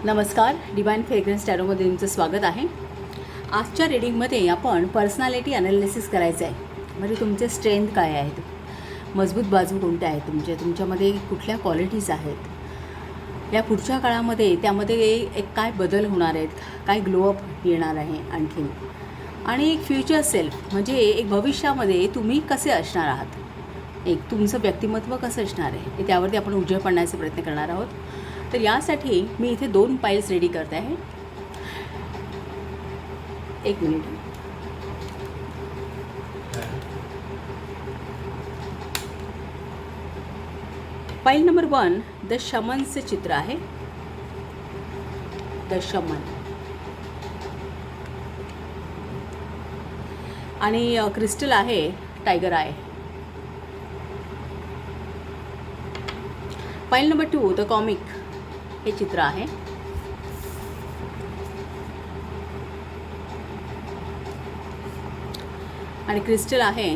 नमस्कार, divine fragrance टॅरोमध्ये तुमचं स्वागत आहे. आजच्या रीडिंगमध्ये आपण पर्सनॅलिटी ॲनालिसिस करायचं आहे. म्हणजे तुमचे स्ट्रेंथ काय आहेत, मजबूत बाजू कोणत्या आहेत, तुमच्यामध्ये कुठल्या क्वालिटीज आहेत, या पुढच्या काळामध्ये त्यामध्ये एक काय बदल होणार आहेत, काय ग्लोअप येणार आहे आणखीन, आणि एक फ्युचर सेल्फ म्हणजे एक भविष्यामध्ये तुम्ही कसे असणार आहात, एक तुमचं व्यक्तिमत्व कसं असणार आहे हे त्यावरती आपण उजेड पाडण्याचा प्रयत्न करणार आहोत. तर यासाठी मी इथे 2 पाइल्स रेडी करते आहे. एक मिनिट. पाइल नंबर 1 द शमनचे चित्र आहे. द शमन आणि क्रिस्टल आहे tiger I. Pile number 2 the comic हे चित्र आहे. आणि क्रिस्टल आहे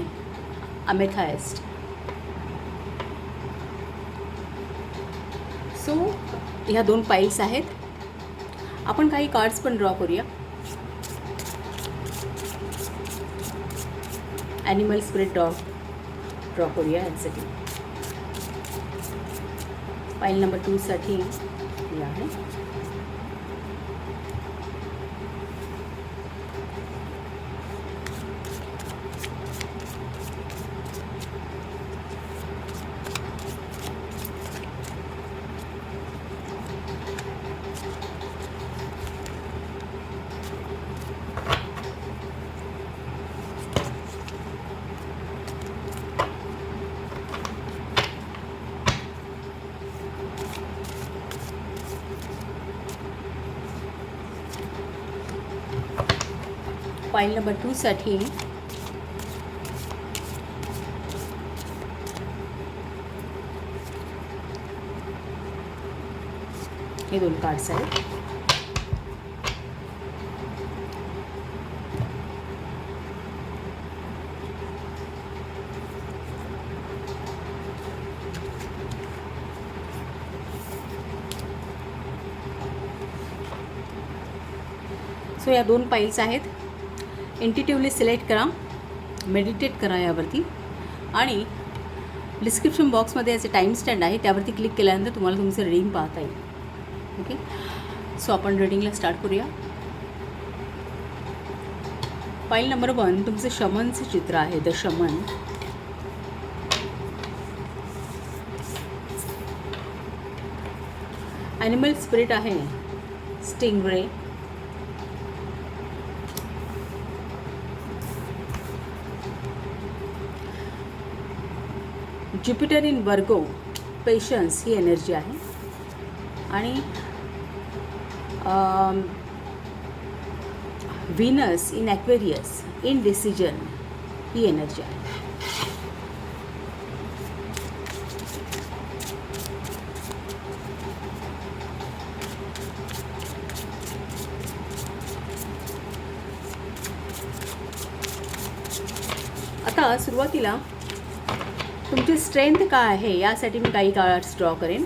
अमेथाइस्ट. सो ह्या 2 पाइल्स आहेत. आपण काही कार्ड्स पण ड्रॉ करूया. ॲनिमल स्पिरिट ड्रॉ करूया यासाठी. पाइल नंबर 2 साठी हे आहे. पाइल नंबर 2 साठी हे 2 कार्ड्स आहेत. सो या 2 पाइल्स आहेत. इंट्युटिव्हली सिलेक्ट करा, मेडिटेट करा यावरती, आणि डिस्क्रिप्शन बॉक्समध्ये याचे टाईम स्टँड आहे त्यावरती क्लिक केल्यानंतर तुम्हाला तुमचं रीडिंग पाहता येईल. ओके, सो आपण रीडिंगला स्टार्ट करूया. पाइल नंबर 1 तुमचं शमनचं चित्र आहे. The shaman. ॲनिमल स्पिरिट आहे stingray. Jupiter in Virgo, patience ही एनर्जी आहे. आणि Venus in Aquarius, in decision ही एनर्जी आहे. आता सुरुवातीला तुमची स्ट्रेंथ काय आहे यासाठी मी काही कार्ड्स ड्रॉ करेन.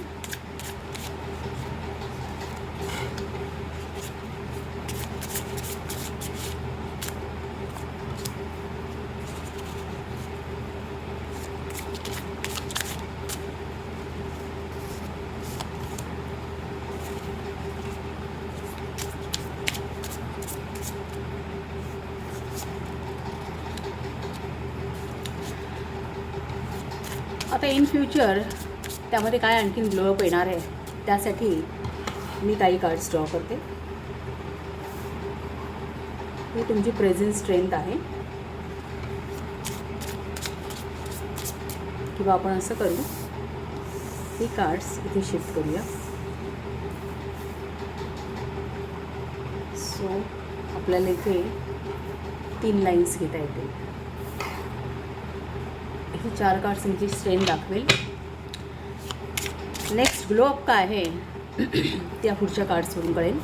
आता इन फ्युचर त्यामध्ये काय आणखीन ग्लोअप येणार आहे त्यासाठी मी काही कार्ड्स ड्रॉ करते. ही तुमची प्रेझेंट स्ट्रेंथ आहे. किंवा आपण असं करू, ही कार्ड्स इथे शिफ्ट करूया. सो आपल्याला इथे 3 लाईन्स घेता येतील. ही 4 कार्ड्स तुमची स्ट्रेंथ दाखवेल. नेक्स्ट ग्लोअप काय आहे त्या पुढच्या कार्ड्सवरून कळेल.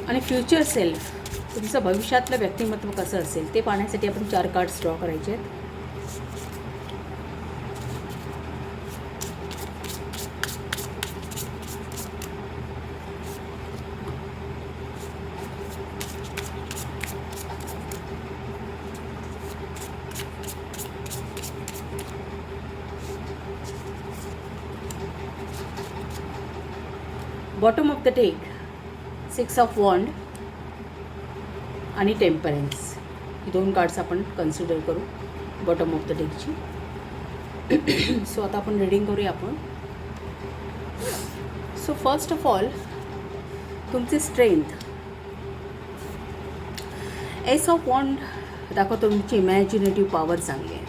आणि फ्युचर सेल्फ, तुमचं भविष्यातलं व्यक्तिमत्व कसं असेल ते पाहण्यासाठी आपण 4 कार्ड्स ड्रॉ करायचे आहेत. Bottom of the deck 6 of wand आणि टेम्परन्स, ही 2 कार्ड्स आपण कन्सिडर करू बॉटम ऑफ द डेकची. सो आता आपण रीडिंग करूया आपण. सो फर्स्ट ऑफ ऑल तुमचे स्ट्रेंथ. एस ऑफ वॉन्ड दाखवतो तुमची इमॅजिनेटिव्ह पॉवर चांगली आहे.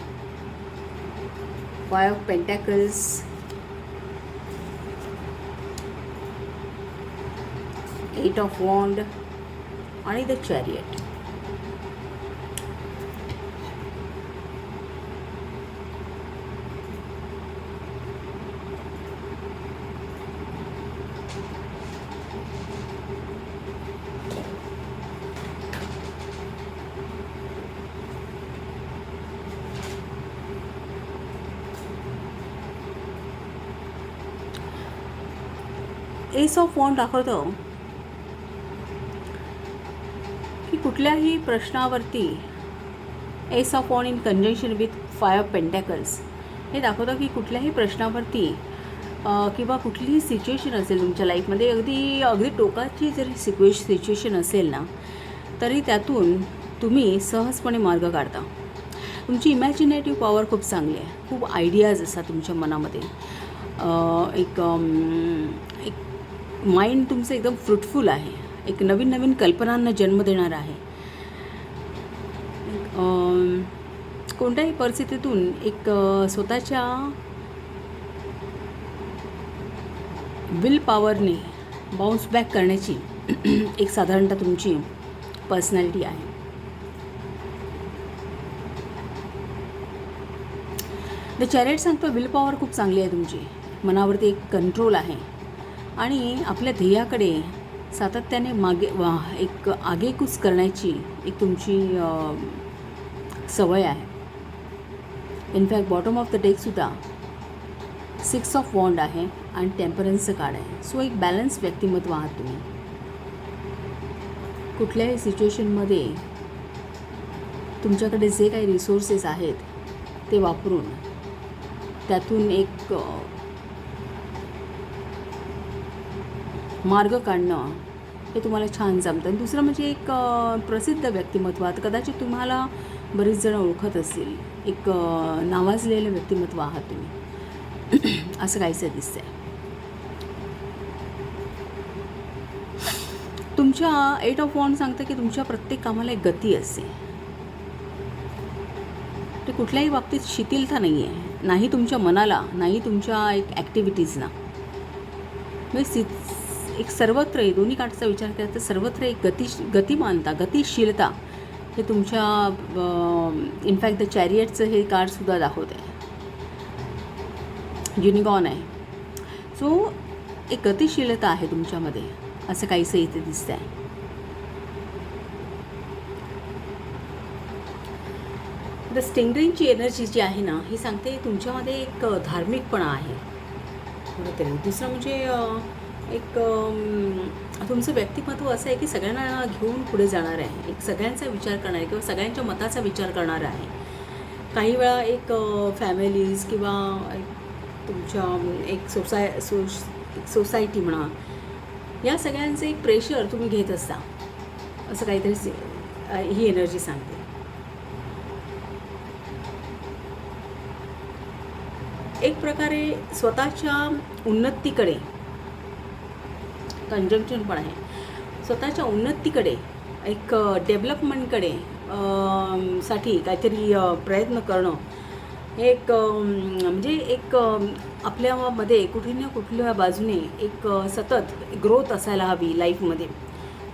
5 ऑफ पेंटॅकल्स, 8 ऑफ वॉन्ड आणि the chariot. Ace of wand दाखवतो की कुठल्याही प्रश्नावरती, ace of wand in conjunction with 5 of pentacles हे दाखवतं की कुठल्याही प्रश्नावरती किंवा कुठलीही सिच्युएशन असेल तुमच्या लाईफमध्ये, अगदी टोकाची जरी सिच्युएशन असेल ना, तरी त्यातून तुम्ही सहजपणे मार्ग काढता. तुमची इमॅजिनेटिव्ह पॉवर खूप चांगली आहे. खूप आयडियाज असतात तुमच्या मनामध्ये. एक माइंड तुमचं एकदम फ्रुटफुल आहे. एक नवीन नवीन कल्पनांना जन्म देणार आहे. कोणत्याही परिस्थितीतून एक स्वतःच्या विल पॉवरने बाउन्स बॅक करण्याची एक साधारणतः तुमची पर्सनॅलिटी आहे. द चॅरियट सांगतो विल पॉवर खूप चांगली आहे तुमची. मनावरती एक कंट्रोल आहे आणि आपल्या ध्येयाकडे सातत्याने एक आगेकूच करण्याची एक तुमची सवय आहे. इनफॅक्ट बॉटम ऑफ द डेकसुद्धा 6 ऑफ वॉन्ड आहे आणि टेम्परन्सचं कार्ड आहे. सो एक बॅलन्स व्यक्तिमत्व आहात तुम्ही. कुठल्याही सिच्युएशनमध्ये तुमच्याकडे जे काही रिसोर्सेस आहेत ते वापरून त्यातून एक मार्ग काढणं हे तुम्हाला छान जमतं. आणि दुसरं म्हणजे एक प्रसिद्ध व्यक्तिमत्व आहात. कदाचित तुम्हाला बरीच जण ओळखत असतील. एक नावाजलेलं व्यक्तिमत्व आहात तुम्ही, असं काहीसं दिसतंय. तुमच्या 8 ऑफ वॉन्ड सांगतं की तुमच्या प्रत्येक कामाला एक गती असते. ते कुठल्याही बाबतीत शिथिलता नाही आहे, नाही तुमच्या मनाला, नाही तुमच्या एक ॲक्टिव्हिटीजना. म्हणजे एक सर्वत्र, दोन्ही काठचा विचार केला तर सर्वत्र एक गतिमानता, गतिशीलता हे तुमच्या इनफॅक्ट द चॅरियटचं हे कार्डसुद्धा दाखवत आहे. युनिकॉर्न आहे. सो एक गतिशीलता आहे तुमच्यामध्ये, असं काहीसं इथे दिसतं आहे. द स्टिंगरिंगची एनर्जी जी आहे ना, ही सांगते तुमच्यामध्ये एक धार्मिकपणा आहे कुठेतरी. दुसरं म्हणजे एक तुमचं व्यक्तिमत्व असं आहे की सगळ्यांना घेऊन पुढे जाणार आहे. एक सगळ्यांचा विचार करणार आहे किंवा सगळ्यांच्या मताचा विचार करणार आहे. काही वेळा एक फॅमिलीज किंवा तुमच्या एक सोसायटी म्हणा, या सगळ्यांचं एक प्रेशर तुम्ही घेत असता, असं काहीतरी ही एनर्जी सांगते. एक प्रकारे स्वतःच्या उन्नतीकडे कंजंक्शन पण आहे. स्वतःच्या उन्नतीकडे, एक डेव्हलपमेंटकडे साठी काहीतरी प्रयत्न करणं, एक म्हणजे एक आपल्यामध्ये कुठे ना कुठल्या बाजूने एक सतत ग्रोथ असायला हवी लाईफमध्ये,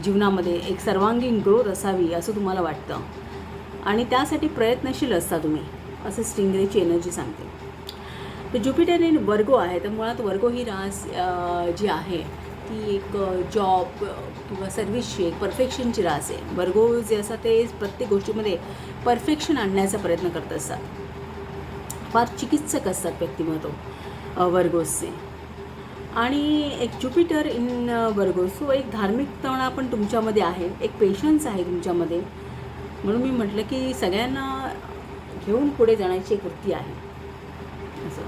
जीवनामध्ये एक सर्वांगीण ग्रोथ असावी असं तुम्हाला वाटतं आणि त्यासाठी प्रयत्नशील असता तुम्ही, असं स्टिंगरेची एनर्जी सांगते. तर ज्युपिटर इन वर्गो आहे. तर मुळात वर्गो ही रास जी आहे ती एक जॉब किंवा सर्व्हिसची एक परफेक्शनची रास आहे. वर्गो जे असतात ते प्रत्येक गोष्टीमध्ये परफेक्शन आणण्याचा प्रयत्न करत असतात. फार चिकित्सक असतात व्यक्तिमत्व वर्गोसचे. आणि एक ज्युपिटर इन वर्गो, सो एक धार्मिकपणा पण तुमच्यामध्ये आहे, एक पेशन्स आहे तुमच्यामध्ये. म्हणून मी म्हटलं की सगळ्यांना घेऊन पुढे जाण्याची एक वृत्ती आहे. असं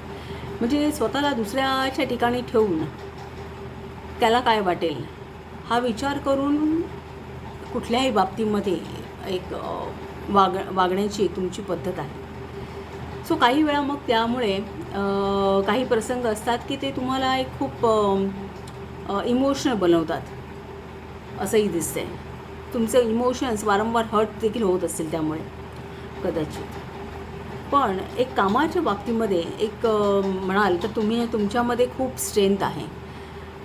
म्हणजे स्वतःला दुसऱ्याच्या ठिकाणी ठेवून त्याला काय वाटेल हा विचार करून कुठल्याही बाबतीमध्ये एक वागण्याची तुमची पद्धत आहे. सो काही वेळा मग त्यामुळे काही प्रसंग असतात की ते तुम्हाला एक खूप इमोशनल बनवतात असंही दिसतंय. तुमचे इमोशन्स वारंवार हर्ट देखील होत असतील त्यामुळे कदाचित. पण एक कामाच्या बाबतीमध्ये एक म्हणाल तर तुमच्यामध्ये खूप स्ट्रेंथ आहे.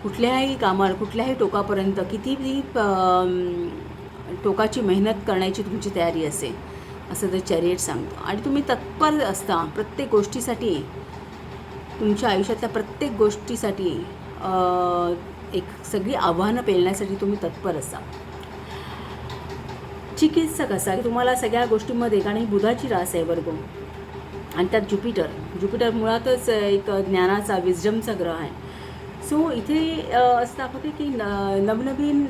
कुठल्याही कामाला कुठल्याही टोकापर्यंत कितीही टोकाची मेहनत करण्याची तुमची तयारी असेल असं तर चॅरियट सांगतो. आणि तुम्ही तत्पर असता प्रत्येक गोष्टीसाठी, तुमच्या आयुष्यातल्या प्रत्येक गोष्टीसाठी एक सगळी आव्हानं पेलण्यासाठी तुम्ही तत्पर असता. चिकित्सक असा की तुम्हाला सगळ्या गोष्टींमध्ये, कारण ही बुधाची रास आहे वर्गो आणि त्यात ज्युपिटर मुळातच एक ज्ञानाचा विजडमचा ग्रह आहे. सो इथे असं दाखवते की नवनवीन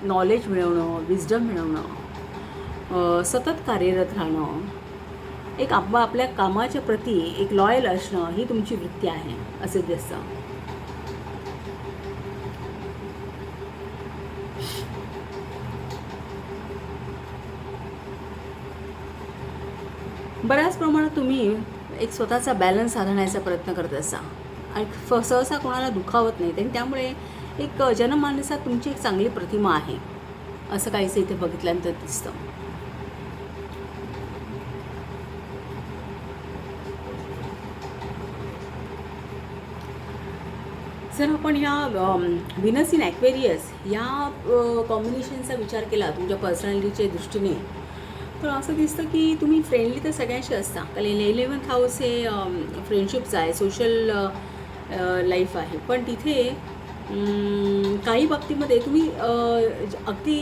नॉलेज मिळवणं, विजडम मिळवणं, सतत कार्यरत राहणं, एक आपल्या कामाच्या प्रती एक लॉयल असणं ही तुमची वृत्ती आहे असे दिसतं. बऱ्याच प्रमाणात तुम्ही एक स्वतःचा बॅलन्स साधण्याचा प्रयत्न करत असा आणि सहसा कोणाला दुखावत नाही. आणि त्यामुळे एक जनमानसात तुमची एक चांगली प्रतिमा आहे असं काहीसं इथे बघितल्यानंतर दिसतं. जर आपण ह्या व्हीनस इन ॲक्वेरियस या कॉम्बिनेशनचा विचार केला तुमच्या पर्सनॅलिटीच्या दृष्टीने, तर असं दिसतं की तुम्ही फ्रेंडली तर सगळ्यांशी असता. कारण 11th हाऊस हे फ्रेंडशिपचं आहे, सोशल लाईफ आहे. पण तिथे काही बाबतीमध्ये तुम्ही अगदी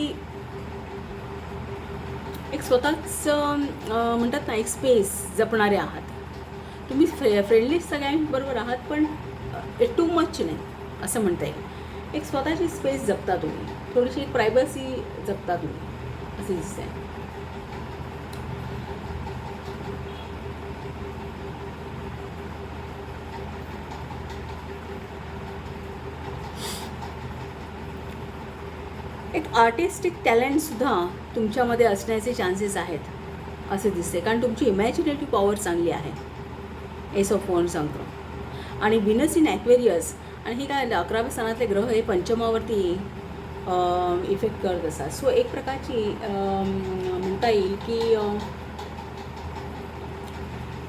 एक स्वतःच म्हणतात ना एक स्पेस जपणारे आहात. तुम्ही फ्रेंडली सगळ्यांबरोबर आहात पण टू मच नाही असं म्हणता येईल. एक स्वतःची स्पेस जपता तुम्ही, थोडीशी एक प्रायव्हसी जपता तुम्ही असं दिसतंय. एक आर्टिस्टिक टॅलेंटसुद्धा तुमच्यामध्ये असण्याचे चान्सेस आहेत असे दिसते. कारण तुमची इमॅजिनेटिव्ह पॉवर चांगली आहे, एस ऑफ वॉन्ड्स सांगतो. आणि व्हीनस इन ॲक्वेरियस आणि हे काय 11व्या स्थानातले ग्रह हे पंचमावरती इफेक्ट करत असतात. सो एक प्रकारची म्हणता येईल की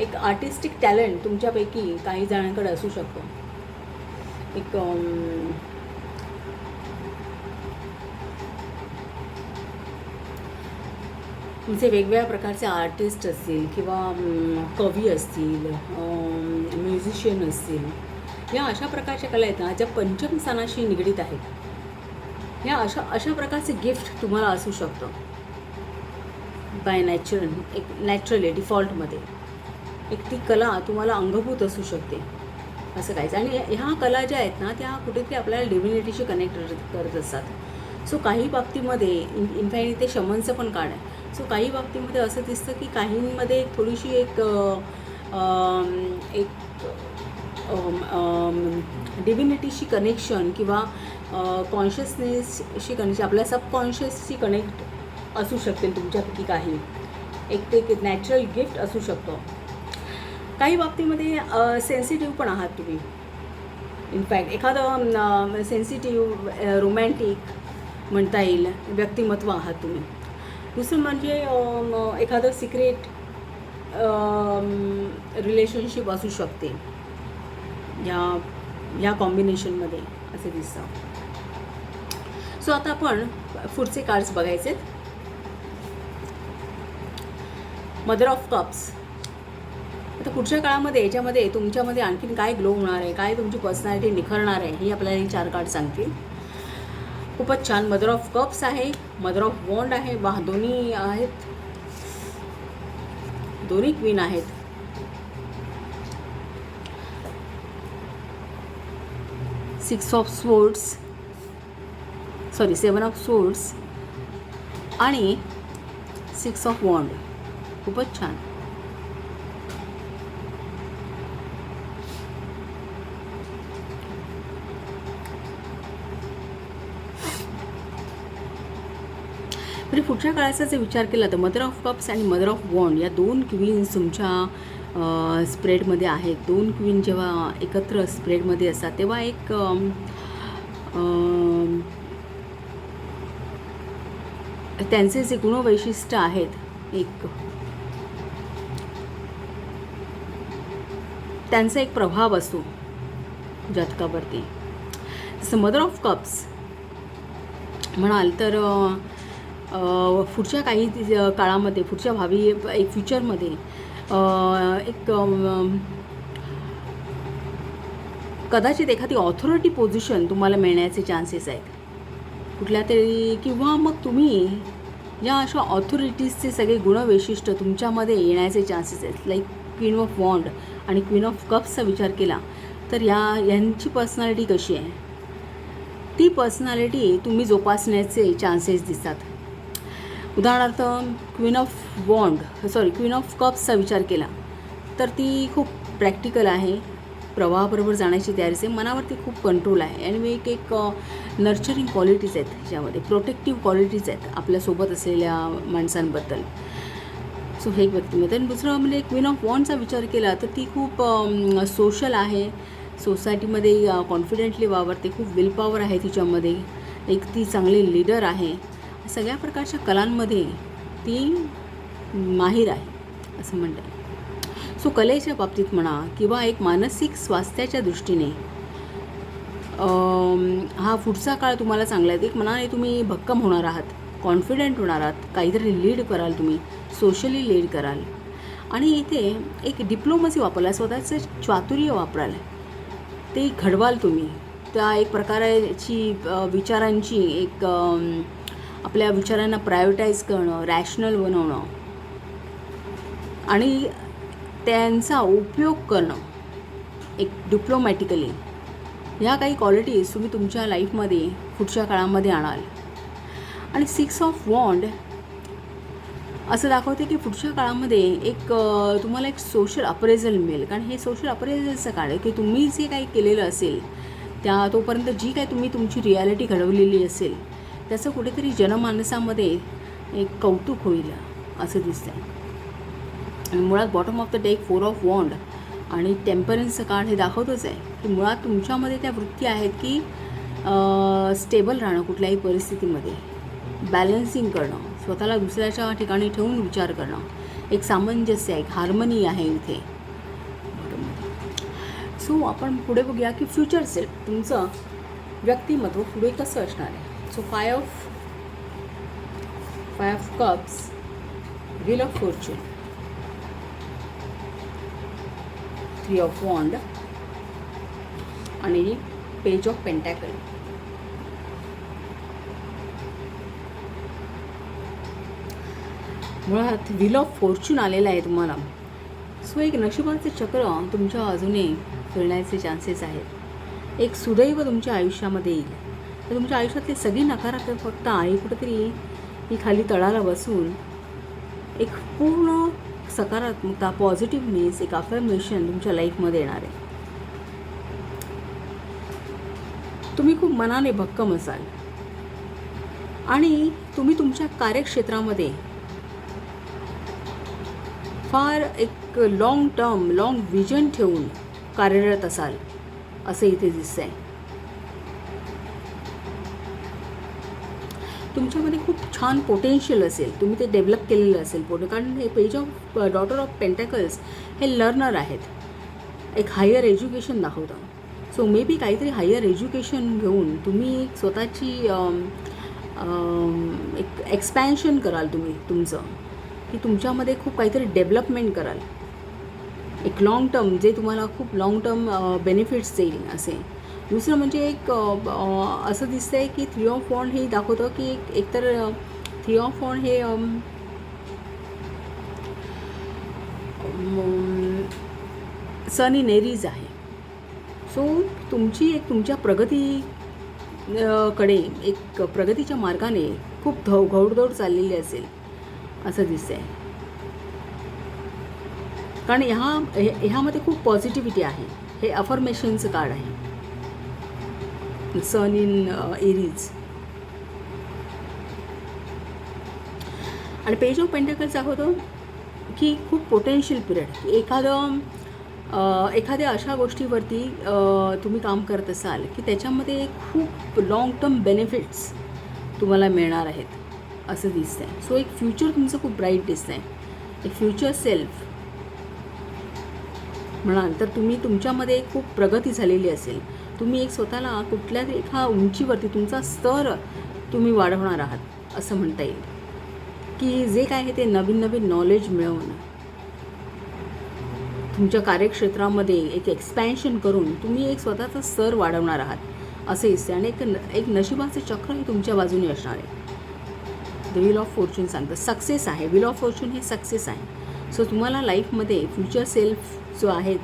एक आर्टिस्टिक टॅलेंट तुमच्यापैकी काही जणांकडे असू शकतो. एक तुमचे वेगवेगळ्या प्रकारचे आर्टिस्ट असतील किंवा कवी असतील, म्युझिशियन असतील, या अशा प्रकारच्या कला आहेत ना ज्या पंचम स्थानाशी निगडीत आहेत. ह्या अशा प्रकारचे गिफ्ट तुम्हाला असू शकतं बाय नॅचरली डिफॉल्टमध्ये. एक ती कला तुम्हाला अंगभूत असू शकते असं काहीच. आणि ह्या कला ज्या आहेत ना त्या कुठेतरी आपल्याला डिव्हिनिटीशी कनेक्ट करत असतात. सो काही बाबतीमध्ये इनफॅक्ट ते शमनचं पण काढ आहे. सो काही बाबतीमध्ये असं दिसतं की काहींमध्ये थोडीशी एक डिव्हिनिटीशी कनेक्शन किंवा कॉन्शियसनेसशी कनेक्शन, आपल्या सबकॉन्शियसशी कनेक्ट असू शकते तुमच्यापैकी काही. एक ते नॅचरल गिफ्ट असू शकतो. काही बाबतीमध्ये सेन्सिटिव्ह पण आहात तुम्ही. इनफॅक्ट एखादं सेन्सिटिव्ह रोमॅन्टिक म्हणता येईल व्यक्तिमत्व आहात तुम्ही. दुसरं म्हणजे एखादं सिक्रेट रिलेशनशिप असू शकते ह्या कॉम्बिनेशनमध्ये असे दिसतं. सो आता आपण पुढचे कार्ड्स बघायचे. मदर ऑफ कप्स, आता पुढच्या काळामध्ये याच्यामध्ये तुमच्यामध्ये आणखीन काय ग्लो होणार आहे, काय तुमची पर्सनॅलिटी निखरणार आहे, ही आपल्याला 4 कार्ड सांगतील. खूपच छान. मदर ऑफ कप्स आहे, मदर ऑफ वॉन्ड आहे, दोन्ही आहेत, दोन्ही क्वीन आहेत. Six of swords, sorry 7 of swords आणि 6 ऑफ वॉन्ड. खूपच छान. म्हणजे पुढच्या काळाचा जर विचार केला तर मदर ऑफ कप्स आणि मदर ऑफ वॉन्ड या 2 क्वीन्स तुमच्या स्प्रेडमध्ये आहेत. 2 क्वीन जेव्हा एकत्र स्प्रेडमध्ये असतात तेव्हा एक त्यांचे जे गुणवैशिष्ट्य आहेत, एक त्यांचा एक प्रभाव असतो जातकावरती. जसं मदर ऑफ कप्स म्हणाल तर पुढच्या काही काळामध्ये, पुढच्या भावी एक फ्युचरमध्ये एक कदाचित एखादी ऑथॉरिटी पोझिशन तुम्हाला मिळण्याचे चान्सेस आहेत कुठल्या तरी, किंवा मग तुम्ही या अशा ऑथॉरिटीजचे सगळे गुणवैशिष्ट्य तुमच्यामध्ये येण्याचे चान्सेस आहेत. लाईक क्वीन ऑफ वॉन्ड आणि क्वीन ऑफ कप्सचा विचार केला तर यांची पर्सनॅलिटी कशी आहे, ती पर्सनॅलिटी तुम्ही जोपासण्याचे चान्सेस दिसतात. उदाहरणार्थ क्वीन ऑफ कप्सचा विचार केला तर ती खूप प्रॅक्टिकल आहे, प्रवाहाबरोबर जाण्याची तयारी आहे, मनावरती खूप कंट्रोल आहे आणि एक नर्चरिंग क्वालिटीज आहेत ह्याच्यामध्ये, प्रोटेक्टिव्ह क्वालिटीज आहेत आपल्यासोबत असलेल्या माणसांबद्दल. सो हे एक व्यक्तिमत्व. आणि दुसरं म्हणजे क्वीन ऑफ वॉन्डचा विचार केला तर ती खूप सोशल आहे, सोसायटीमध्ये कॉन्फिडेंटली वावरते, खूप विल पॉवर आहे तिच्यामध्ये, एक ती चांगली लीडर आहे, सगळ्या प्रकारच्या कलांमध्ये ती माहीर आहे असं म्हणता येईल. सो कलेच्या बाबतीत म्हणा किंवा एक मानसिक स्वास्थ्याच्या दृष्टीने हा पुढचा काळ तुम्हाला चांगला आहे. एक मनाने तुम्ही भक्कम होणार आहात, कॉन्फिडंट होणार आहात, काहीतरी लीड कराल, तुम्ही सोशली लीड कराल आणि इथे एक डिप्लोमसी वापराल, स्वतःचं चातुर्य वापराल, ते घडवाल तुम्ही. त्या एक प्रकाराची विचारांची एक आपल्या विचारांना प्रायोरिटाईज करणं, रॅशनल बनवणं आणि त्यांचा उपयोग करणं एक डिप्लोमॅटिकली, ह्या काही क्वालिटीज तुम्ही तुमच्या लाईफमध्ये पुढच्या काळामध्ये आणाल. आणि 6 ऑफ वॉन्ड असं दाखवते की पुढच्या काळामध्ये एक तुम्हाला एक सोशल अप्रेझल मिळेल, कारण हे सोशल अप्रेझलचं काळ आहे की तुम्ही जे काही केलेलं असेल तोपर्यंत जी काही तुम्ही तुमची रियालिटी घडवलेली असेल त्याचं कुठेतरी जनमानसामध्ये एक कौतुक होईल असं दिसतं आहे. आणि मुळात bottom of the deck 4 of wand आणि टेम्परन्सचं कार्ड हे दाखवतच आहे की मुळात तुमच्यामध्ये त्या वृत्ती आहेत की स्टेबल राहणं, कुठल्याही परिस्थितीमध्ये बॅलन्सिंग करणं, स्वतःला दुसऱ्याच्या ठिकाणी ठेवून विचार करणं, एक सामंजस्य आहे, एक हार्मनी आहे इथे. सो आपण पुढे बघूया की फ्युचर सेल्फ, तुमचं व्यक्तिमत्व पुढे कसं असणार आहे. So 5 of cups, wheel of fortune, 3 of wand आणि पेज ऑफ पेंटॅकल. मुळात व्हील ऑफ फॉर्च्यून आलेलं आहे तुम्हाला. सो एक नशिबाचं चक्र तुमच्या बाजूने फिरण्याचे चान्सेस आहेत. एक सुदैव तुमच्या आयुष्यामध्ये येईल. तर तुमच्या आयुष्यातली सगळी नकारात्मकता आणि कुठेतरी ही खाली तळाला बसून एक पूर्ण सकारात्मकता, पॉझिटिव्हनेस, एक अफर्मेशन तुमच्या लाईफमध्ये येणार आहे. तुम्ही खूप मनाने भक्कम असाल आणि तुम्ही तुमच्या कार्यक्षेत्रामध्ये फार एक लॉंग विजन ठेवून कार्यरत असाल असं इथे दिसतंय. तुमच्यामध्ये खूप छान पोटेन्शियल असेल, तुम्ही ते डेव्हलप केलेलं असेल कारण हे page of daughter of pentacles हे लर्नर आहेत, एक हायर एज्युकेशन दाखवतं. सो मे बी काहीतरी हायर एज्युकेशन घेऊन तुम्ही स्वतःची एक एक्सपॅन्शन कराल, तुम्ही तुमचं की तुमच्यामध्ये खूप काहीतरी डेव्हलपमेंट कराल. एक लाँग टर्म जे तुम्हाला खूप लाँग टर्म बेनिफिट्स देईल असे. दुसरं म्हणजे एक असं दिसतं आहे की 3 ऑफ वॉन्ड हे दाखवतं की एकतर 3 ऑफ वॉन्ड हे सन इन एरीज आहे. सो तुमची एक तुमच्या कडे एक प्रगतीच्या मार्गाने खूप घौडदौड चाललेली असेल असं दिसतंय. कारण ह्यामध्ये खूप पॉझिटिव्हिटी आहे. हे अफर्मेशनचं कार्ड आहे, सन इन एरीज. आणि पेज ऑफ पेंटाकल्स दाखवतो की खूप पोटेन्शियल पिरियड, एखाद्या अशा गोष्टीवरती तुम्ही काम करत असाल की त्याच्यामध्ये खूप लाँग टर्म बेनिफिट्स तुम्हाला मिळणार आहेत असं दिसतं आहे. सो एक फ्युचर तुमचं खूप ब्राईट दिसतं आहे. एक फ्युचर सेल्फ म्हणाल तर तुमच्यामध्ये खूप प्रगती झालेली असेल. तुम्ही एक स्वतःला कुठल्या एका उंचीवरती तुमचा स्तर तुम्ही वाढवणार आहात असं म्हणता येईल. की जे काय आहे ते नवीन नवीन नॉलेज मिळवून तुमच्या कार्यक्षेत्रामध्ये एक एक्सपॅन्शन करून तुम्ही एक स्वतःचा स्तर वाढवणार आहात असं दिसते. आणि एक नशिबाचं चक्र हे तुमच्या बाजूने असणार आहे. द व्हील ऑफ फॉर्च्यून सांगतं सक्सेस आहे. व्हील ऑफ फॉर्च्यून हे सक्सेस आहे. सो तुम्हाला लाईफमध्ये फ्युचर सेल्फ जो आहे,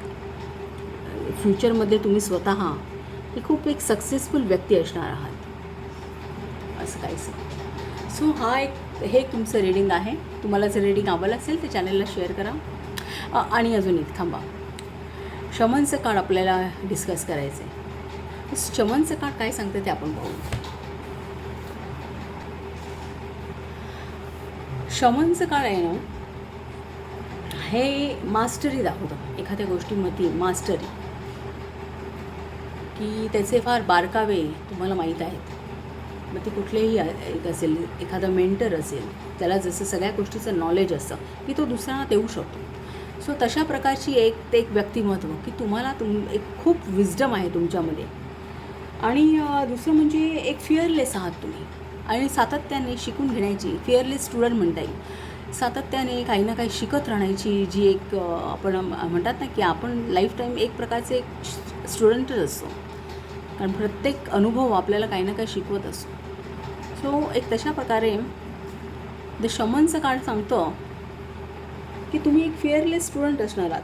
फ्युचरमध्ये तुम्ही स्वतः हे खूप एक सक्सेसफुल व्यक्ती असणार आहात असं काहीसं. सो हे तुमचं रीडिंग आहे. तुम्हाला जर रीडिंग आवडलं असेल तर चॅनलला शेअर करा. आणि अजून एक थांबा, शमनचं कार्ड आपल्याला डिस्कस करायचं आहे. शमनचं कार्ड काय सांगतं ते आपण पाहू. शमनचं कार्ड आहे ना, हे मास्टरी दाखवतं. एखाद्या गोष्टीमध्ये मास्टरी, की त्याचे फार बारकावे तुम्हाला माहीत आहेत. मग ते कुठलेही एक असेल, एखादा मेंटर असेल, त्याला जसं सगळ्या गोष्टीचं नॉलेज असतं की तो दुसऱ्यांना देऊ शकतो. सो तशा प्रकारची एक व्यक्तिमत्व की तुम्हाला एक खूप विजडम आहे तुमच्यामध्ये. आणि दुसरं म्हणजे एक फिअरलेस आहात तुम्ही. आणि सातत्याने शिकून घेण्याची, फिअरलेस स्टुडंट म्हणता येईल. सातत्याने काही ना काही शिकत राहण्याची जी एक आपण म्हणतात ना की आपण लाईफ टाईम एक प्रकारचे एक स्टुडंटच असतो. कारण प्रत्येक अनुभव आपल्याला काही ना काही शिकवत असतो. सो एक तशा प्रकारे द शमनचं कार्ड सांगतं की तुम्ही एक फिअरलेस स्टुडंट असणार आहात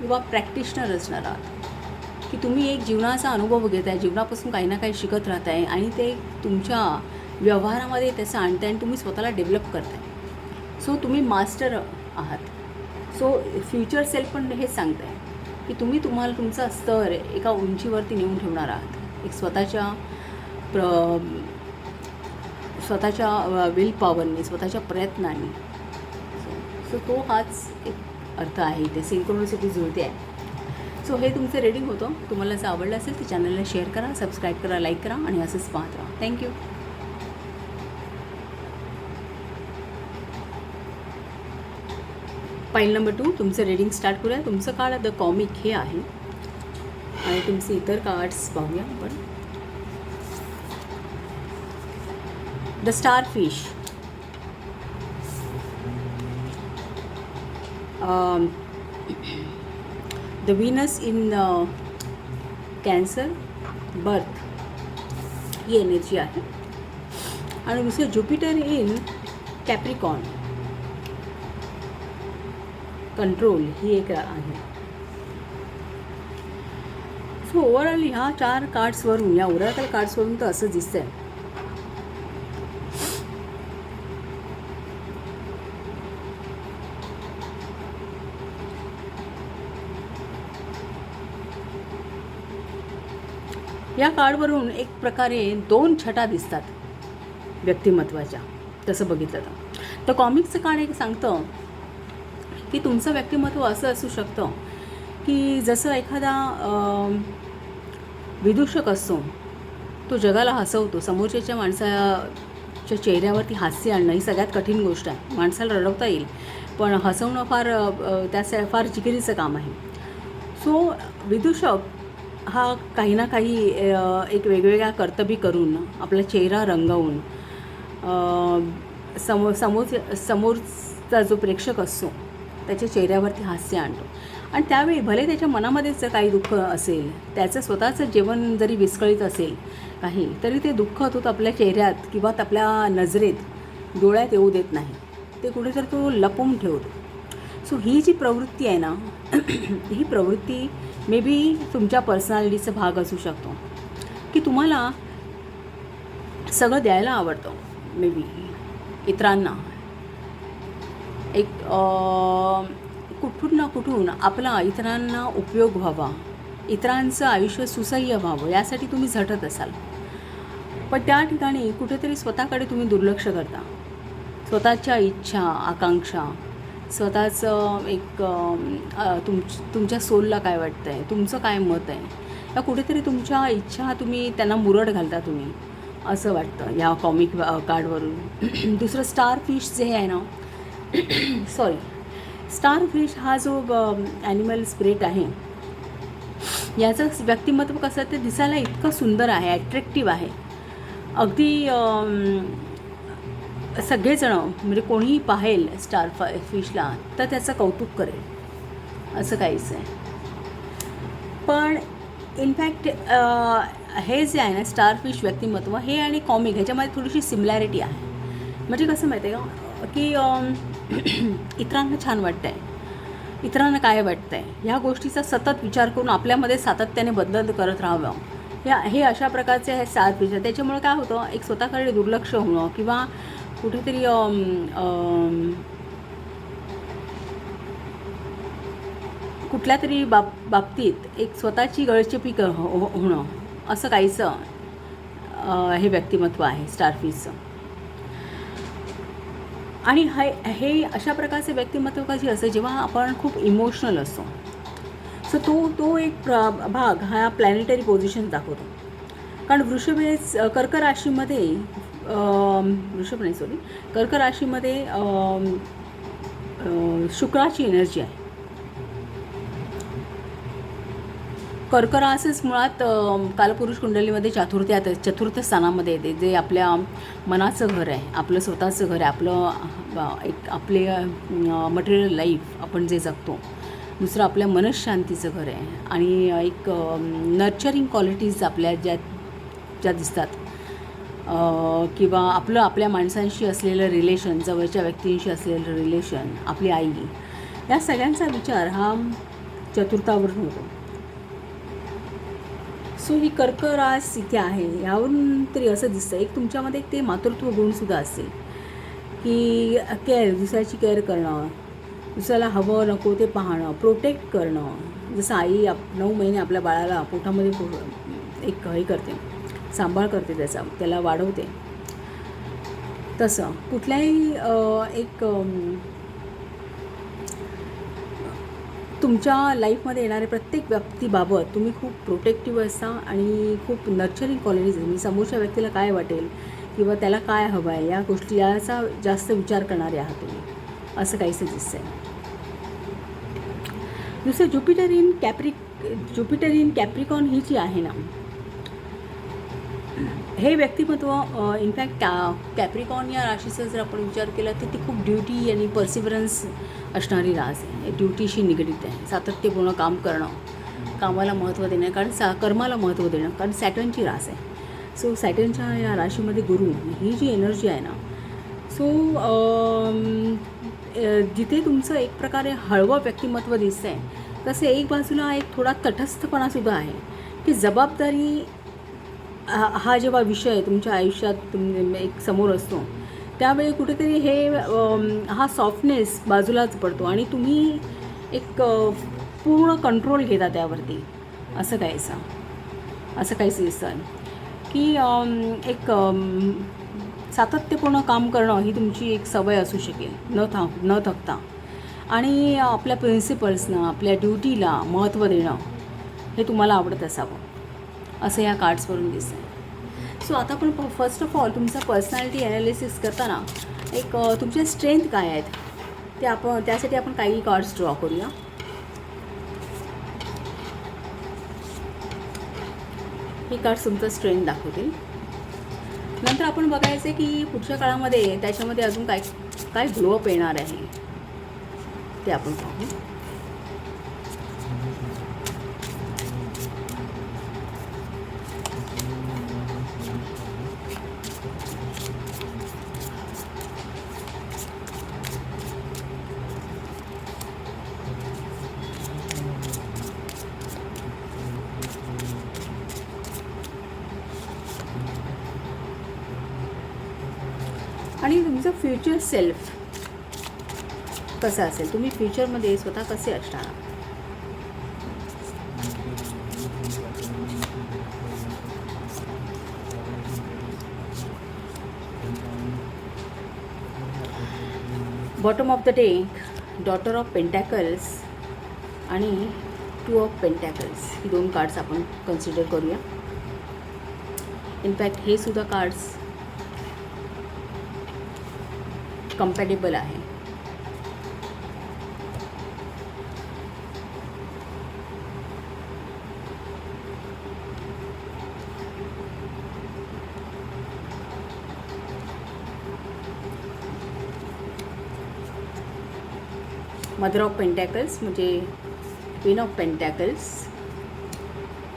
किंवा प्रॅक्टिशनर असणार आहात. की तुम्ही एक जीवनाचा अनुभव घेत आहे, जीवनापासून काही ना काही शिकत राहत आहे आणि ते तुमच्या व्यवहारामध्ये त्याचं आणताय आणि तुम्ही स्वतःला डेव्हलप करताय. सो तुम्ही मास्टर आहात. सो फ्युचर सेल्फ पण हेच सांगत आहे की तुम्ही तुम्हाला तुमचा स्तर एका उंचीवरती नेऊन ठेवणार आहात. एक स्वतःच्या विल पॉवरने, स्वतःच्या प्रयत्नाने. सो तो हाच एक अर्थ आहे. ते सिंक्रोनिसिटी जुळते आहे. सो हे तुमचं रीडिंग होतं. तुम्हाला जर आवडलं असेल तर चॅनलला शेअर करा, सबस्क्राईब करा, लाईक करा आणि असंच पाहत राहा. थँक्यू. फाईल नंबर 2 तुमचं रीडिंग स्टार्ट करूया. तुमचं कार्ड द कॉमिक हे आहे आणि तुमचे इतर कार्ड्स पाहूया आपण. The star fish, the Venus in cancer, birth he energy आहे. आणि दुसरं ज्युपिटर इन कॅप्रिकॉन, कंट्रोल ही एक आहे. सो ओव्हरऑल ह्या 4 कार्ड्सवरून, या ओराकल कार्ड्सवरून तर असं दिसतंय या कार्डवरून एक प्रकारे 2 छटा दिसतात व्यक्तिमत्वाच्या. तसं बघितलं तर कॉमिक्सचं कार्ड एक सांगतं की तुमचं व्यक्तिमत्व असं असू शकतं की जसं एखादा विदूषक असतो, तो जगाला हसवतो. समोरच्या माणसाच्या चेहऱ्यावरती हास्य आणणं ही सगळ्यात कठीण गोष्ट आहे. माणसाला रडवता येईल पण हसवणं फार जिकिरीचं काम आहे. सो विदूषक हा काही ना काही एक वेगवेगळ्या कर्तबी करून आपला चेहरा रंगवून समोरचा जो प्रेक्षक असतो त्याच्या चेहऱ्यावरती हास्य आणतो. आणि त्यावेळी भले त्याच्या मनामध्येच जर काही दुःख असेल, त्याचं स्वतःचं जेवण जरी विस्कळीत असेल काही, तरी ते दुःख तो आपल्या चेहऱ्यात किंवा आपल्या नजरेत डोळ्यात येऊ देत नाही, ते कुठेतरी तो लपवून ठेवतो. सो ही जी प्रवृत्ती आहे ना ही प्रवृत्ती मे बी तुमच्या पर्सनॅलिटीचा भाग असू शकतो, की तुम्हाला सगळं द्यायला आवडतं मे बी इतरांना. एक कुठून ना कुठून आपला इतरांना उपयोग व्हावा, इतरांचं आयुष्य सुसह्य व्हावं यासाठी तुम्ही झटत असाल. पण त्या ठिकाणी कुठेतरी स्वतःकडे तुम्ही दुर्लक्ष करता. स्वतःच्या इच्छा, आकांक्षा, स्वतःचं एक तुमच्या सोलला काय वाटतं आहे, तुमचं काय मत आहे, या कुठेतरी तुमच्या इच्छा तुम्ही त्यांना मुरड घालता तुम्ही, असं वाटतं या कॉमिक कार्डवरून. दुसरं स्टार फिश जे आहे ना सॉरी स्टार फिश हा जो ॲनिमल स्पिरिट आहे, याचं व्यक्तिमत्व कसं ते दिसायला इतकं सुंदर आहे, ॲट्रॅक्टिव्ह आहे. अगदी सगळेजणं म्हणजे कोणीही पाहेल स्टार फिशला तर त्याचं कौतुक करेल, असं काहीच आहे. पण इनफॅक्ट हे जे आहे ना स्टार फिश व्यक्तिमत्व हे आणि कॉमिक ह्याच्यामध्ये थोडीशी सिमिलॅरिटी आहे. म्हणजे कसं माहिती आहे का की इतरांना छान वाटतं आहे, इतरांना काय वाटतं आहे ह्या गोष्टीचा सतत विचार करून आपल्यामध्ये सातत्याने बदल करत राहावं, हे अशा प्रकारचे हे स्टार फिश आहे. त्याच्यामुळे काय होतं, एक स्वतःकडे दुर्लक्ष होणं किंवा कुठेतरी कुठल्या तरी बाबतीत एक स्वतःची गळचेपी होणं, असं काहीचं हे व्यक्तिमत्व आहे स्टार फिशचं. आणि हे अशा प्रकारचे व्यक्तिमत्व कशी असते जेव्हा आपण खूप इमोशनल असतो. सो तो एक भाग हा प्लॅनेटरी पोझिशन दाखवतो. कारण वृषभ हे कर्क राशीमध्ये कर्क राशीमध्ये शुक्राची एनर्जी आहे. कर्क राशीच मुळात कालपुरुष कुंडलीमध्ये चतुर्थ स्थानामध्ये येते, जे आपल्या मनाचं घर आहे, आपलं स्वतःचं घर आहे, आपले मटेरियल लाईफ आपण जे जगतो. दुसरं आपल्या मनःशांतीचं घर आहे आणि एक नर्चरिंग क्वालिटीज आपल्या ज्या दिसतात, किंवा आपल्या माणसांशी असलेलं रिलेशन, जवळच्या व्यक्तींशी असलेलं रिलेशन, आपली आई, या सगळ्यांचा विचार हा चतुर्थावरून होतो. सो ही कर्क रास इथे आहे. यावरून तरी असं दिसतं एक तुमच्यामध्ये एक ते मातृत्व गुणसुद्धा असेल, की केअर, दुसऱ्याची केअर करणं, दुसऱ्याला हवं नको ते पाहणं, प्रोटेक्ट करणं. जसं आई 9 महिने आपल्या बाळाला पोटामध्ये एक हे करते, सांभाळ करते, त्याला वाढवते, तसं कुठल्याही एक तुमच्या लाईफमध्ये येणाऱ्या प्रत्येक व्यक्तीबाबत तुम्ही खूप प्रोटेक्टिव्ह असता आणि खूप नर्चरिंग क्वालिटीज आहे. समोरच्या व्यक्तीला काय वाटेल किंवा त्याला काय हवं आहे या गोष्टी याचा जास्त विचार करणारे आहात तुम्ही, असं काहीसं दिसतं आहे. दुसरं ज्युपिटर इन कॅप्रिकॉन ही जी आहे ना, हे व्यक्तिमत्व इनफॅक्ट कॅप्रिकॉन या राशीचा जर आपण विचार केला तर ती खूप ड्युटी आणि पर्सिव्हरन्स असणारी रास आहे. ड्युटीशी निगडीत आहे, सातत्यपूर्ण काम करणं, कामाला महत्त्व देणं, कारण कर्माला महत्त्व देणं, कारण सॅटर्नची रास आहे. सो सॅटर्नच्या या राशीमध्ये गुरु ही जी एनर्जी आहे ना, सो जिथे तुमचं एक प्रकारे हळवं व्यक्तिमत्व दिसतं आहे, तसे एक बाजूला एक थोडा तटस्थपणासुद्धा आहे, की जबाबदारी हा जेव्हा विषय तुमच्या आयुष्यात एक समोर असतो त्यावेळी कुठेतरी हा सॉफ्टनेस बाजूलाच पडतो आणि तुम्ही एक पूर्ण कंट्रोल घेता त्यावरती, असं काहीच दिसतं की एक सातत्यपूर्ण काम करणं ही तुमची एक सवय असू शकेल, न थकता, आणि आपल्या प्रिन्सिपल्सना, आपल्या ड्युटीला महत्त्व देणं हे तुम्हाला आवडत असावं, असं या कार्ड्सवरून दिसतं. सो आता आपण फर्स्ट ऑफ ऑल तुमचा पर्सनॅलिटी ॲनालिसिस करताना एक तुमचे स्ट्रेंथ काय आहेत त्यासाठी आपण काही कार्ड्स ड्रॉ करूया. ही कार्ड्स तुमचं स्ट्रेंथ दाखवतील. नंतर आपण बघायचं की पुढच्या काळामध्ये त्याच्यामध्ये अजून काय ग्लोअप येणार आहे ते आपण पाहू. आणि तुमचं फ्युचर सेल्फ कसं असेल, तुम्ही फ्युचरमध्ये स्वतः कसे असणार. Bottom of the deck daughter of pentacles आणि 2 ऑफ पेंटॅकल्स, ही 2 कार्ड्स आपण कन्सिडर करूया. इनफॅक्ट हे सुद्धा कार्ड्स कम्पॅटेबल आहे. मदर ऑफ पेंटॅकल्स म्हणजे queen of pentacles,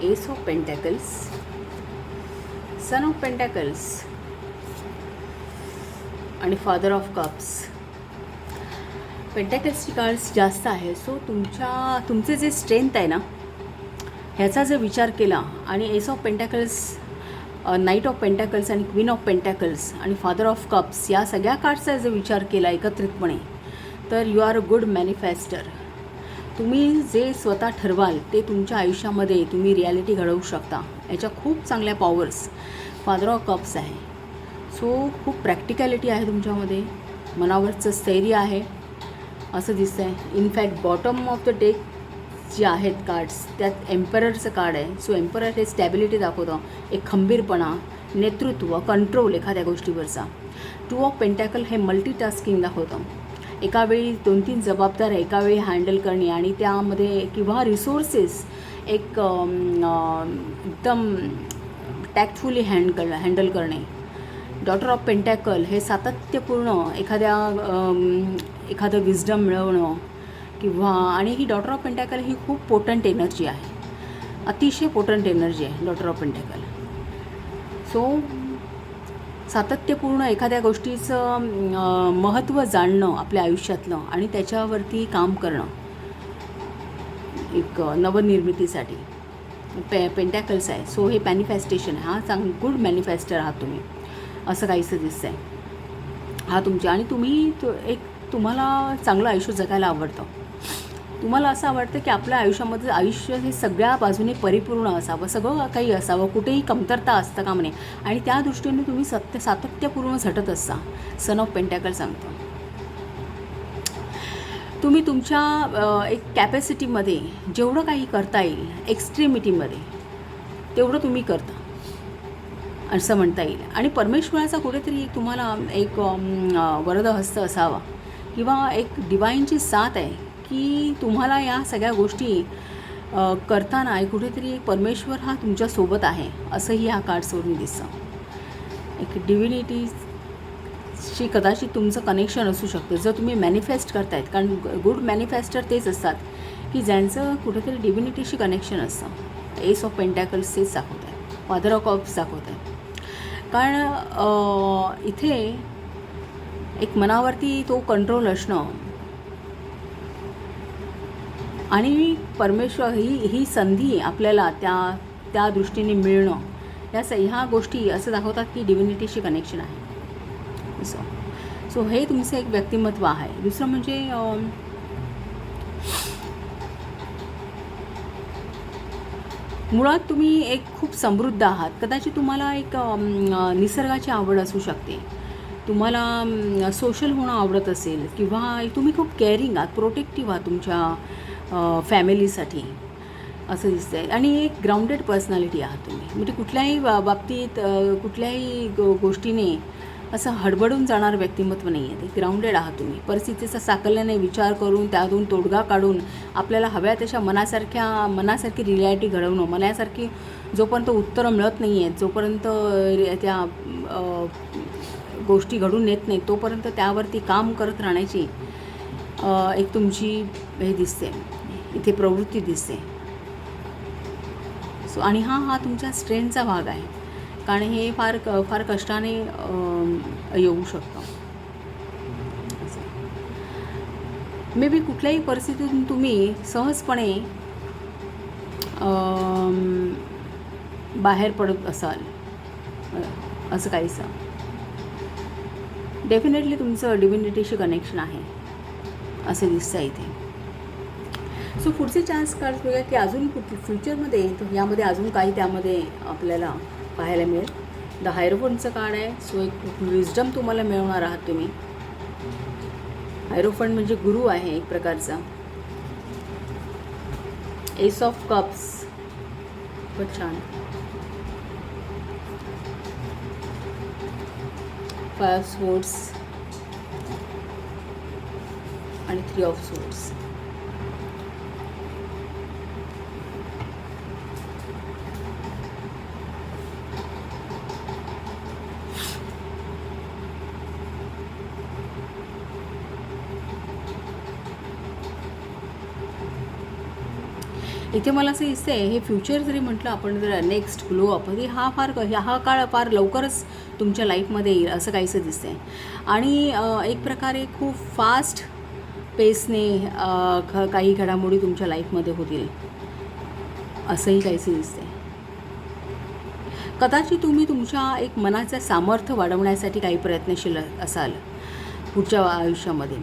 S of pentacles, son of pentacles आणि फादर ऑफ कप्स. पेंटॅकल्सची कार्ड्स जास्त आहे. सो तुमचे जे स्ट्रेंथ आहे ना, ह्याचा जर विचार केला आणि S of pentacles, night of pentacles आणि क्वीन ऑफ पेंटॅकल्स आणि फादर ऑफ कप्स या सगळ्या कार्ड्सचा जर विचार केला एकत्रितपणे, तर यू आर अ गुड मॅनिफेस्टर. तुम्ही जे स्वतः ठरवाल ते तुमच्या आयुष्यामध्ये तुम्ही रिॲलिटी घडवू शकता. याच्या खूप चांगल्या पॉवर्स फादर ऑफ कप्स आहे. सो खूप प्रॅक्टिकॅलिटी आहे तुमच्यामध्ये, मनावरचं स्थैर्य आहे असं दिसतं आहे. In fact bottom of the deck जे आहेत कार्ड्स त्यात एम्पररचं कार्ड आहे. सो एम्परर हे स्टॅबिलिटी दाखवतं, एक खंबीरपणा, नेतृत्व, कंट्रोल एखाद्या गोष्टीवरचा. 2 ऑफ पेंटॅकल हे मल्टीटास्किंग दाखवतं, एकावेळी 2-3 जबाबदाऱ्या एकावेळी हँडल करणे आणि त्यामध्ये किंवा रिसोर्सेस एक एकदम टॅक्टफुली हँडल करणे. डॉटर ऑफ पेंटॅकल हे सातत्यपूर्ण एखादं विजडम मिळवणं किंवा, आणि ही डॉटर ऑफ पेंटॅकल ही खूप पोटंट एनर्जी आहे, अतिशय पोटंट एनर्जी आहे डॉटर ऑफ पेंटॅकल. सो सातत्यपूर्ण एखाद्या गोष्टीचं महत्त्व जाणणं आपल्या आयुष्यातलं आणि त्याच्यावरती काम करणं एक नवनिर्मितीसाठी पेंटॅकल्स आहे. सो हे मॅनिफेस्टेशन आहे. हा गुड मॅनिफेस्टर आहात तुम्ही असं काहीसं दिसतं आहे. हा तुमच्या, आणि तुम्हाला चांगलं आयुष्य जगायला आवडतं. तुम्हाला असं आवडतं की आपल्या आयुष्यामध्ये आयुष्य हे सगळ्या बाजूने परिपूर्ण असावं, सगळं काही असावं, कुठेही कमतरता असता कामा नये, आणि त्या दृष्टीने तुम्ही सातत्यपूर्ण झटत असता. सन ऑफ पेंटॅकल सांगतो तुम्ही तुमच्या एक कॅपॅसिटीमध्ये जेवढं काही करता येईल, एक्स्ट्रीमिटीमध्ये तेवढं तुम्ही करता असं म्हणता येईल. आणि परमेश्वराचा कुठेतरी तुम्हाला एक वरदहस्त असावा किंवा एक डिवाईनची साथ आहे की तुम्हाला या सगळ्या गोष्टी करताना कुठेतरी परमेश्वर हा तुमच्यासोबत आहे असंही ह्या कार्ड्सवरून दिसतं. एक डिव्हिनिटीशी कदाचित तुमचं कनेक्शन असू शकतं जर तुम्ही मॅनिफेस्ट करतायत, कारण गुड मॅनिफेस्टर तेच असतात की ज्यांचं कुठेतरी डिव्हिनिटीशी कनेक्शन असतं. एस ऑफ पेंटॅकल्स तेच दाखवत आहे, फादर ऑफ कप्स दाखवत आहे. कारण इथे एक मनावरती तो कंट्रोल असणं आणि परमेश्वर ही संधी आपल्याला त्या दृष्टीने मिळणं, ह्या गोष्टी असं दाखवतात की डिव्हिनिटीशी कनेक्शन आहे. सो हे तुमचं एक व्यक्तिमत्व आहे. दुसरं म्हणजे मुळात तुम्ही एक खूप समृद्ध आहात. कदाचित तुम्हाला एक निसर्गाची आवड असू शकते, तुम्हाला सोशल होणं आवडत असेल किंवा तुम्ही खूप केअरिंग आहात, प्रोटेक्टिव्ह आहात तुमच्या फॅमिलीसाठी असं दिसतं आहे. आणि एक ग्राउंडेड पर्सनॅलिटी आहात तुम्ही, म्हणजे कुठल्याही बाबतीत कुठल्याही गोष्टीने असं हडबडून जाणार व्यक्तिमत्व नाही आहे. ते ग्राउंडेड आहात तुम्ही, परिस्थितीचा साकल्याने विचार करून त्यातून तोडगा काढून आपल्याला हव्या तशा मनासारखी रिॲलिटी घडवणं, मनासारखी जोपर्यंत उत्तरं मिळत नाही आहेत, जोपर्यंत त्या गोष्टी घडून येत नाहीत, तोपर्यंत त्यावरती काम करत राहण्याची एक तुमची हे दिसते, इथे प्रवृत्ती दिसते. सो आणि हा तुमच्या स्ट्रेंथचा भाग आहे, कारण हे फार कष्टाने येऊ शकतं. मे बी कुठल्याही परिस्थितीतून तुम्ही सहजपणे बाहेर पडत असाल असं काहीसं. डेफिनेटली तुमचं डिव्हिनिटीशी कनेक्शन आहे असं दिसतं इथे. सो पुढचे चान्स कार्ड्स बघा की अजून फ्युचरमध्ये यामध्ये अजून काही त्यामध्ये आपल्याला पाहायला मिळेल. द हायरोफंटचं कार्ड आहे. सो एक विजडम तुम्हाला मिळवणार आहात तुम्ही. हायरोफंट म्हणजे गुरु आहे एक प्रकारचा. एस ऑफ कप्स खूपच छान. 5 स्वॉर्ड्स आणि 3 ऑफ स्वॉर्ड्स. इथे मला असं दिसतं आहे हे फ्युचर जरी म्हटलं आपण जर नेक्स्ट ग्लो अप हा काळ फार लवकरच तुमच्या लाईफमध्ये येईल असं काहीसं दिसतं आहे. आणि एक प्रकारे खूप फास्ट पेसने काही घडामोडी तुमच्या लाईफमध्ये होतील असंही काहीसं दिसतं आहे. कदाचित तुम्ही तुमच्या एक मनाचं सामर्थ्य वाढवण्यासाठी काही प्रयत्नशील असाल पुढच्या आयुष्यामध्ये.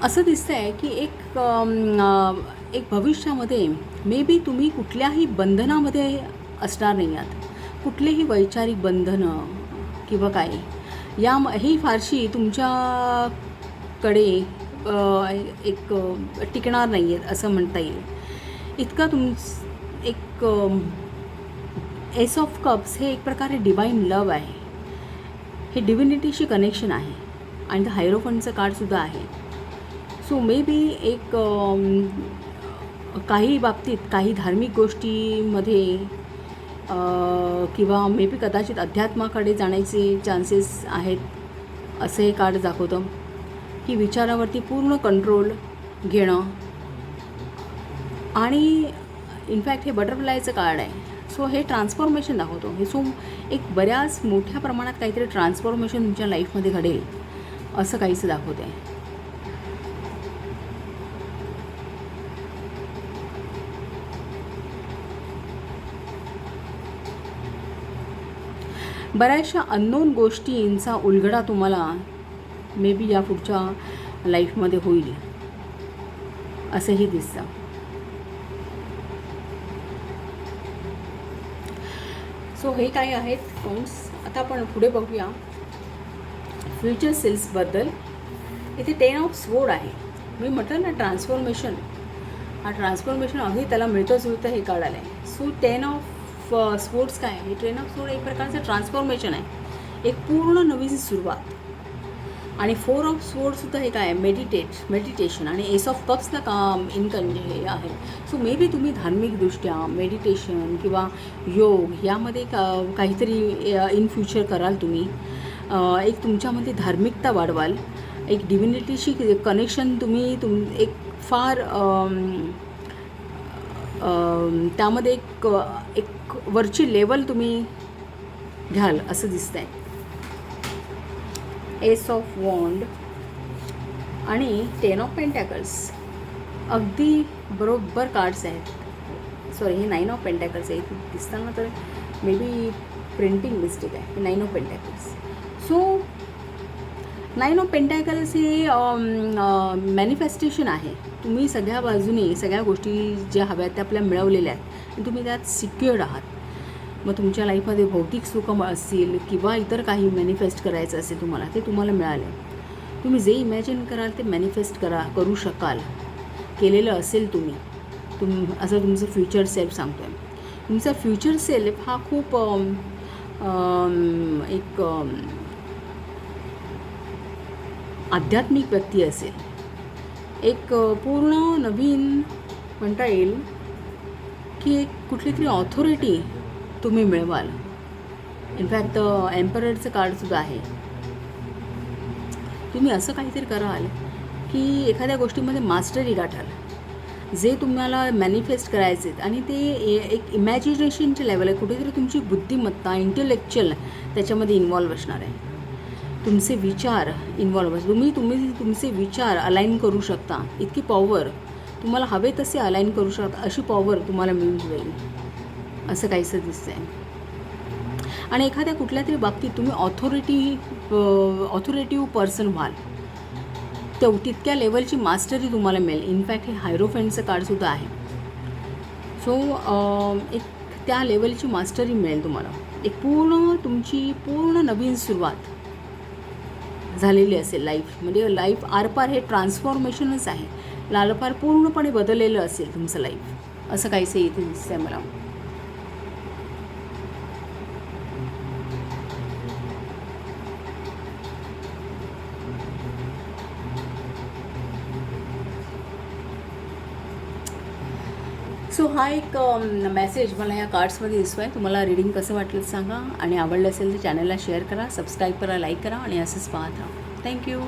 असं दिसतं आहे की एक भविष्यामध्ये मे बी तुम्ही कुठल्याही बंधनामध्ये असणार नाही आहात. कुठलेही वैचारिक बंधनं किंवा काय ही फारशी तुमच्याकडे एक टिकणार नाही आहेत असं म्हणता येईल. इतका एक एस ऑफ कप्स हे एक प्रकारे डिवाईन लव आहे. हे डिव्हिनिटीशी कनेक्शन आहे आणि द हायरोफंटचं कार्डसुद्धा आहे. सो मे बी एक काही बाबतीत काही धार्मिक गोष्टीमध्ये किंवा मे बी कदाचित अध्यात्माकडे जाण्याचे चान्सेस आहेत असं हे कार्ड दाखवतं की विचारावरती पूर्ण कंट्रोल घेणं. आणि इनफॅक्ट हे बटरफ्लायचं कार्ड आहे. सो हे ट्रान्सफॉर्मेशन दाखवतो. हे सो एक बऱ्याच मोठ्या प्रमाणात काहीतरी ट्रान्सफॉर्मेशन तुमच्या लाईफमध्ये घडेल असं काहीसं दाखवतं आहे. बऱ्याचशा अननोन गोष्टींचा उलगडा तुम्हाला मे बी या पुढच्या लाईफमध्ये होईल असंही दिसतं. सो हे काय आहेत पॉईंट्स. आता आपण पुढे बघूया फ्युचर सेल्सबद्दल. इथे 10 ऑफ स्वॉर्ड आहे. मी म्हटलं ना ट्रान्सफॉर्मेशन. हा ट्रान्सफॉर्मेशन अगदी त्याला मिळतं जुळतं हे कार्ड आलं आहे. सो 10 ऑफ स्वॉर्ड्स काय आहे. 10 ऑफ स्वॉर्ड एक प्रकारचं ट्रान्सफॉर्मेशन आहे. एक पूर्ण नवीन सुरुवात. आणि 4 ऑफ स्वॉर्डसुद्धा हे काय आहे मेडिटेशन. आणि एस ऑफ कप्सला हे आहे. सो मे बी तुम्ही धार्मिकदृष्ट्या मेडिटेशन किंवा योग यामध्ये काहीतरी इन फ्युचर कराल तुम्ही. एक तुमच्यामध्ये धार्मिकता वाढवाल. एक डिव्हिनिटीशी कनेक्शन तुम्ही एक फार त्यामध्ये एक वरची लेवल तुम्ही घ्याल असं दिसतं आहे. एस ऑफ वॉन्ड आणि 10 ऑफ पेंटॅकल्स अगदी बरोबर कार्ड्स आहेत. सॉरी हे 9 ऑफ पेंटॅकल्स आहे. दिसताना तर मे बी प्रिंटिंग मिस्टेक आहे. 9 of pentacles. So 9 of pentacles हे मॅनिफेस्टेशन आहे. तुम्ही सगळ्या बाजूने सगळ्या गोष्टी ज्या हव्यात त्या आपल्या मिळवलेल्या आहेत आणि तुम्ही त्यात सिक्युअर्ड आहात. मग तुमच्या लाईफमध्ये भौतिक सुख असतील किंवा इतर काही मॅनिफेस्ट करायचं असेल तुम्हाला ते तुम्हाला मिळालं. तुम्ही जे इमॅजिन कराल ते मॅनिफेस्ट करू शकाल. केलेलं असेल तुम्ही असं तुमचं फ्युचर सेल्फ सांगतो आहे. तुमचा फ्युचर सेल्फ हा खूप एक आध्यात्मिक व्यक्ती असेल. एक पूर्ण नवीन म्हणता येईल की एक कुठली तरी ऑथॉरिटी तुम्ही मिळवाल. इनफॅक्ट एम्पररचं कार्डसुद्धा आहे. तुम्ही असं काहीतरी कराल की एखाद्या गोष्टीमध्ये मास्टरी गाठाल. जे तुम्हाला मॅनिफेस्ट करायचे आहेत आणि ते एक इमॅजिनेशनच्या लेवल आहे. कुठेतरी तुमची बुद्धिमत्ता इंटेलेक्च्युअल त्याच्यामध्ये इन्वॉल्व असणार आहे. तुमचे विचार इन्व्हॉल्व तुम्ही तुमचे विचार अलाइन करू शकता. इतकी पॉवर तुम्हाला हवे तसे अलाइन करू शकता, अशी पॉवर तुम्हाला मिळून जाईल असं काहीसं दिसतं आहे. आणि एखाद्या कुठल्या तरी बाबतीत तुम्ही ऑथॉरिटिव्ह पर्सन व्हाल. तितक्या लेवलची मास्टरी तुम्हाला मिळेल. इनफॅक्ट हे हायरोफेंटचं कार्डसुद्धा आहे. सो एक त्या लेवलची मास्टरी मिळेल तुम्हाला. एक तुमची पूर्ण नवीन सुरुवात झालेली असेल लाईफ. म्हणजे लाईफ आरपार हे ट्रान्सफॉर्मेशनच आहे. लालपार पूर्णपणे बदललेलं असेल तुमचं लाईफ, असं काहीसं इथे दिसतंय मला. सो हा एक मेसेज मला या कार्ड्समध्ये दिसतो आहे. तुम्हाला रीडिंग कसं वाटलं सांगा, आणि आवडलं असेल तर चॅनलला शेअर करा, सबस्क्राईब करा, लाईक करा, आणि असंच पाहत राहा. थँक्यू.